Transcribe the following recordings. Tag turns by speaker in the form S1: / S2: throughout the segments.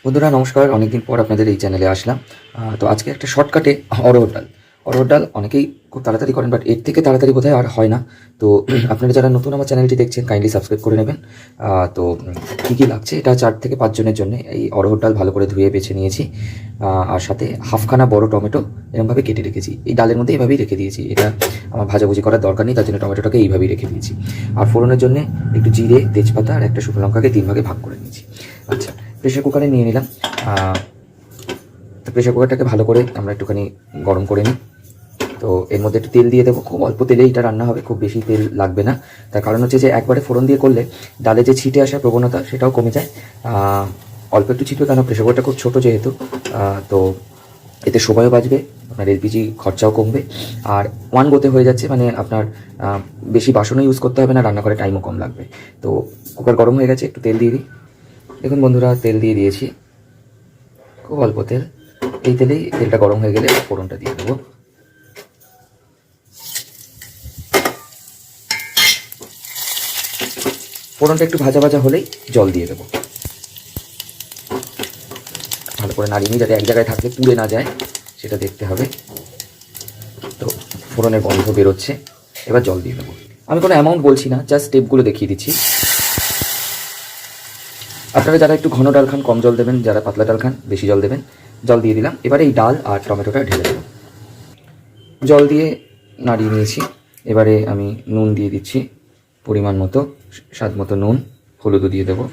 S1: বন্ধুরা নমস্কার, অনেকদিন পর আপনাদের এই চ্যানেলে আসলাম। তো আজকে একটা শর্টকাটে অরহর ডাল অনেকেই খুব তাড়াতাড়ি করেন, বাট এর থেকে তাড়াতাড়ি বোধহয় আর হয় না। তো আপনারা যারা নতুন আমার চ্যানেলটি দেখছেন কাইন্ডলি সাবস্ক্রাইব করে নেবেন। তো কী কী লাগছে, এটা 4 থেকে 5 জনের জন্য এই অরহর ডাল ভালো করে ধুয়ে বেছে নিয়েছি। আর সাথে হাফখানা বড় টমেটো এরকমভাবে কেটে রেখেছি, এই ডালের মধ্যে এইভাবেই রেখে দিয়েছি। এটা আমার ভাজাভুজি করার দরকার নেই, তার জন্য টমেটোটাকে এইভাবেই রেখে দিয়েছি। আর ফোড়নের জন্য একটু জিরে, তেজপাতা আর একটা শুকনো লঙ্কাকে 3 ভাগে ভাগ করে নিয়েছি। আচ্ছা, প্রেশার কুকারে নিয়ে নিলাম। তো প্রেশার কুকারটাকে ভালো করে আমরা একটুখানি গরম করে নিই। তো এর মধ্যে একটু তেল দিয়ে দেবো, খুব অল্প তেলেই এটা রান্না হবে, খুব বেশি তেল লাগবে না। তার কারণ হচ্ছে যে একবারে ফোড়ন দিয়ে করলে ডালে যে ছিটে আসার প্রবণতা সেটাও কমে যায়। অল্প একটু ছিটবে, কারণ প্রেশার কুকারটা খুব ছোটো যেহেতু। তো এতে সময়ও বাঁচবে, আপনার এলপিজি খরচাও কমবে, আর ওয়ান গোতে হয়ে যাচ্ছে, মানে আপনার বেশি বাসনও ইউজ করতে হবে না, রান্না করে টাইমও কম লাগবে। তো কুকার গরম হয়ে গেছে, একটু তেল দিয়ে দিই। দেখুন বন্ধুরা, তেল দিয়ে দিয়েছি, খুব অল্প তেল। এই তেলটা গরম হয়ে গেলে ফোড়নটা দিয়ে দেবো। ফোড়নটা একটু ভাজা ভাজা হলেই জল দিয়ে দেবো। ভালো করে নাড়িয়ে নিই, যাতে এক জায়গায় থাকলে পুড়ে না যায় সেটা দেখতে হবে। তো ফোড়নের গন্ধ বেরোচ্ছে, এবার জল দিয়ে দেবো। আমি কোনো অ্যামাউন্ট বলছি না, জাস্ট স্টেপগুলো দেখিয়ে দিচ্ছি। আপনারা যারা একটু ঘন ডাল খান কম জল দেবেন, যারা পাতলা ডাল খান বেশি জল দেবেন। জল দিয়ে দিলাম, এবারে এই ডাল আর টমেটোটা ঢেলে দেবো। জল দিয়ে নাড়িয়ে নিয়েছি, এবারে আমি নুন দিয়ে দিচ্ছি পরিমাণ মতো, স্বাদ মতো নুন। হলুদও দিয়ে দেবো,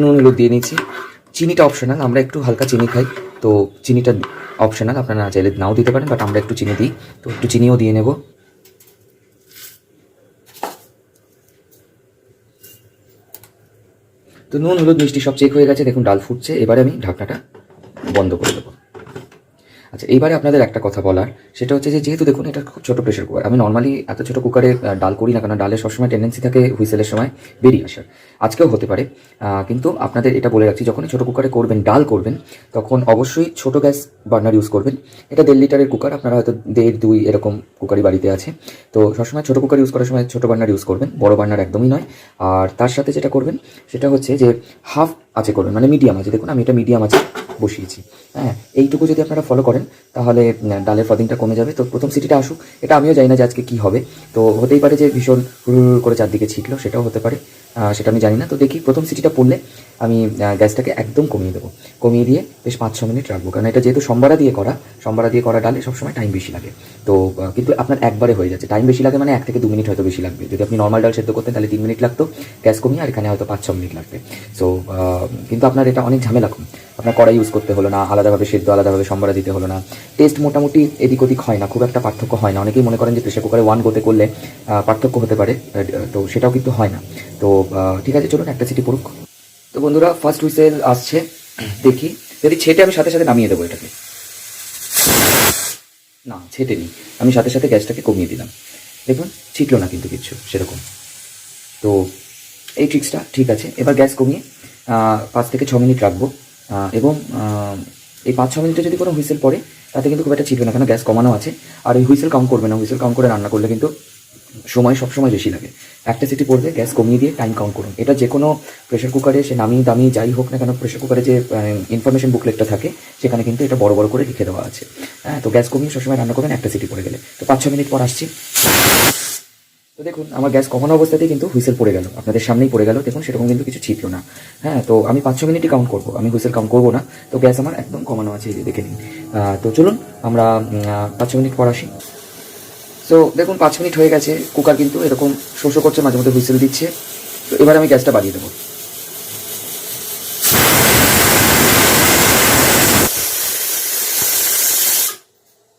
S1: নুন হলুদ দিয়ে নিচ্ছি। চিনিটা অপশনাল, আমরা একটু হালকা চিনি খাই, তো চিনিটা অপশনাল, আপনারা না চাইলে নাও দিতে পারেন, বাট আমরা একটু চিনি দিই, তো একটু চিনিও দিয়ে নেব। তো নুন হলুদ মিষ্টি সব চেক হয়ে গেছে, দেখুন ডাল ফুটছে। এবারে আমি ঢাকনাটা বন্ধ করে দেবো। আচ্ছা, এইবারে আপনাদের একটা কথা বলার, সেটা হচ্ছে যে যেহেতু দেখুন এটা খুব ছোটো প্রেশার কুকার, আমি নর্মালি এত ছোটো কুকারে ডাল করি না, কারণ ডালের সবসময় টেন্ডেন্সি থাকে হুইসেলের সময় বেরিয়ে আসার। আজকেও হতে পারে, কিন্তু আপনাদের এটা বলে রাখছি, যখনই ছোটো কুকারে করবেন, ডাল করবেন, তখন অবশ্যই ছোটো গ্যাস বার্নার ইউজ করবেন। এটা 1.5 লিটারের কুকার, আপনারা হয়তো 1.5, 2 এরকম কুকারই বাড়িতে আছে। তো সবসময় ছোটো কুকার ইউজ করার সময় ছোটো বার্নার ইউজ করবেন, বড় বার্নার একদমই নয়। আর তার সাথে যেটা করবেন সেটা হচ্ছে যে হাফ আছে করবেন, মানে মিডিয়াম আছে। দেখুন আমি এটা মিডিয়াম আছে বসিয়েছি। হ্যাঁ, এইটুকু যদি আপনারা ফলো করেন তাহলে ডালের ফ্রদিংটা কমে যাবে। তো প্রথম সিটিটা আসুক, এটা আমিও জানি না যে আজকে কী হবে। তো হতেই পারে যে ভীষণ হুড় করে চারদিকে ছিটলো, সেটাও হতে পারে, সেটা আমি জানি না। তো দেখি প্রথম সিটিটা পড়লে আমি গ্যাসটাকে একদম কমিয়ে দেবো। কমিয়ে দিয়ে বেশ 5-6 মিনিট রাখবো, কারণ এটা যেহেতু সম্বারা দিয়ে করা ডালে সবসময় টাইম বেশি লাগে। তো কিন্তু আপনার একবারে হয়ে যাচ্ছে। টাইম বেশি লাগে মানে 1 থেকে 2 মিনিট হয়তো বেশি লাগবে। যদি আপনি নর্মাল ডাল সেদ্ধ করতেন তাহলে 3 মিনিট লাগতো গ্যাস কমিয়ে, আর এখানে হয়তো 5-6 মিনিট লাগবে। সো কিন্তু আপনার এটা অনেক ঝামেলা কম, আপনার কড়াই ইউজ করতে হলো না, আলাদাভাবে সেদ্ধ আলাদাভাবে সম্বারা দিতে হলো না। টেস্ট মোটামুটি এদিক ওদিক হয় না, খুব একটা পার্থক্য হয় না। অনেকেই মনে করেন যে প্রেশার কুকারে ওয়ান গোতে করলে পার্থক্য হতে পারে, তো সেটাও কিন্তু হয় না। তো ঠিক আছে, চলুন একটা সিটি পড়ুক। তো বন্ধুরা, ফার্স্ট হুইসেল আসছে, দেখি। যদি ছেটে আমি সাথে সাথে নামিয়ে দেবো এটাকে। না, ছেটে নিই, আমি সাথে সাথে গ্যাসটাকে কমিয়ে দিলাম। দেখুন ছিটলো না কিন্তু কিচ্ছু সেরকম। তো এই ট্রিক্সটা ঠিক আছে। এবার গ্যাস কমিয়ে 5 থেকে 6 মিনিট রাখবো, এবং এই 5-6 মিনিটে যদি কোনো হুইসেল পড়ে তাতে কিন্তু খুব একটা ছিটবে না, কেন গ্যাস কমানো আছে। আর এই হুইসেল কাউন্ট করবে না, হুইসেল কাউন্ট করে রান্না করলে কিন্তু সময় সবসময় বেশি লাগে। একটা সিটি পড়বে, গ্যাস কমিয়ে দিয়ে টাইম কাউন্ট করুন। এটা যে কোনো প্রেশার কুকারে, সে নামি দামি যাই হোক না কেন, প্রেশার কুকারে যে ইনফরমেশন বুকলেটটা থাকে সেখানে কিন্তু এটা বড় বড় করে লিখে দেওয়া আছে। হ্যাঁ, তো গ্যাস কমিয়ে সবসময় রান্না করবেন একটা সিটি পড়ে গেলে। তো 5-6 মিনিট পর আসছি। তো দেখুন আমার গ্যাস কমানো অবস্থাতেই কিন্তু হুইসেল পড়ে গেল, আপনাদের সামনেই পড়ে গেল, দেখুন সেরকম কিন্তু কিছু ছিটলো না। হ্যাঁ, তো আমি 5-6 মিনিটই কাউন্ট করবো, আমি হুইসেল কাউন্ট করবো না। তো গ্যাস আমার একদম কমানো আছে, এই যে দেখে নিন। তো চলুন আমরা 5-6 মিনিট পর আসি। তো দেখুন 5 মিনিট হয়ে গেছে, কুকার কিন্তু এরকম শোষো করছে, মাঝে মধ্যে হুইসেল দিচ্ছে। তো এবার আমি গ্যাসটা বাড়িয়ে দেবো।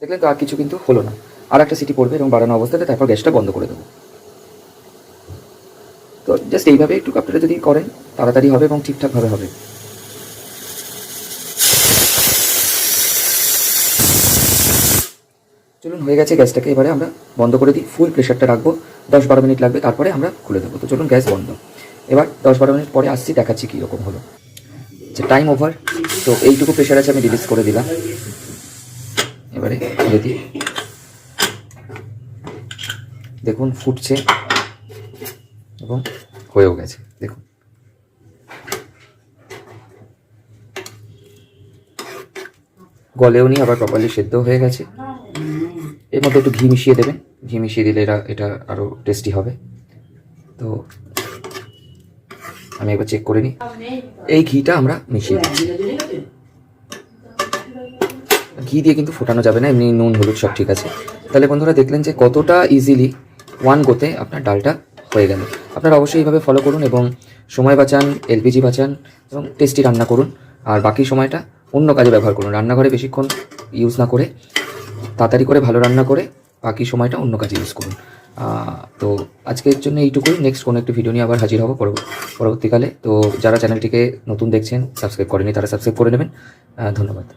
S1: দেখলেন তো, আর কিছু কিন্তু হলো না। আর একটা সিটি পড়বে এবং বাড়ানো অবস্থাতে তারপর গ্যাসটা বন্ধ করে দেবো। তো জাস্ট এইভাবে একটু আপনারা যদি করেন তাড়াতাড়ি হবে এবং ঠিকঠাকভাবে হবে। চলুন, হয়ে গেছে, গ্যাসটাকে এবারে আমরা বন্ধ করে দিই। ফুল প্রেশারটা রাখবো, 10-12 মিনিট লাগবে, তারপরে আমরা খুলে দেবো। তো চলুন, গ্যাস বন্ধ। এবার 10-12 মিনিট পরে আসছি, দেখাচ্ছি কীরকম হলো। আচ্ছা, টাইম ওভার। তো এইটুকু প্রেশার আছে, আমি রিলিজ করে দিলাম। এবারে খুলে দিই, দেখুন ফুটছে এবং হয়েও গেছে। দেখুন গলেও নি, আবার প্রপারলি সেদ্ধ হয়ে গেছে। এর মধ্যে একটু ঘি মিশিয়ে দেবেন, ঘি মিশিয়ে দিলে এটা আরও টেস্টি হবে। তো আমি একবার চেক করে নিই। এই ঘিটা আমরা মিশিয়ে দিচ্ছি। ঘি দিয়ে কিন্তু ফোটানো যাবে না, এমনি নুন হলুদ সব ঠিক আছে। তাহলে বন্ধুরা দেখলেন যে কতটা ইজিলি ওয়ান গোতে আপনার ডালটা হয়ে গেল। আপনারা অবশ্যই এইভাবে ফলো করুন এবং সময় বাঁচান, এলপিজি বাঁচান এবং টেস্টি রান্না করুন। আর বাকি সময়টা অন্য কাজে ব্যবহার করুন, রান্নাঘরে বেশিক্ষণ ইউজ না করে তাড়াতাড়ি করে ভালো রান্না করে বাকি সময়টা অন্য কাজে ইউজ করুন। তো আজকের জন্য এইটুকুই। নেক্সট কোনো একটি ভিডিও নিয়ে আবার হাজির হব পরবর্তীকালে। তো যারা চ্যানেলটিকে নতুন দেখছেন, সাবস্ক্রাইব করেনি, তারা সাবস্ক্রাইব করে নেবেন। ধন্যবাদ।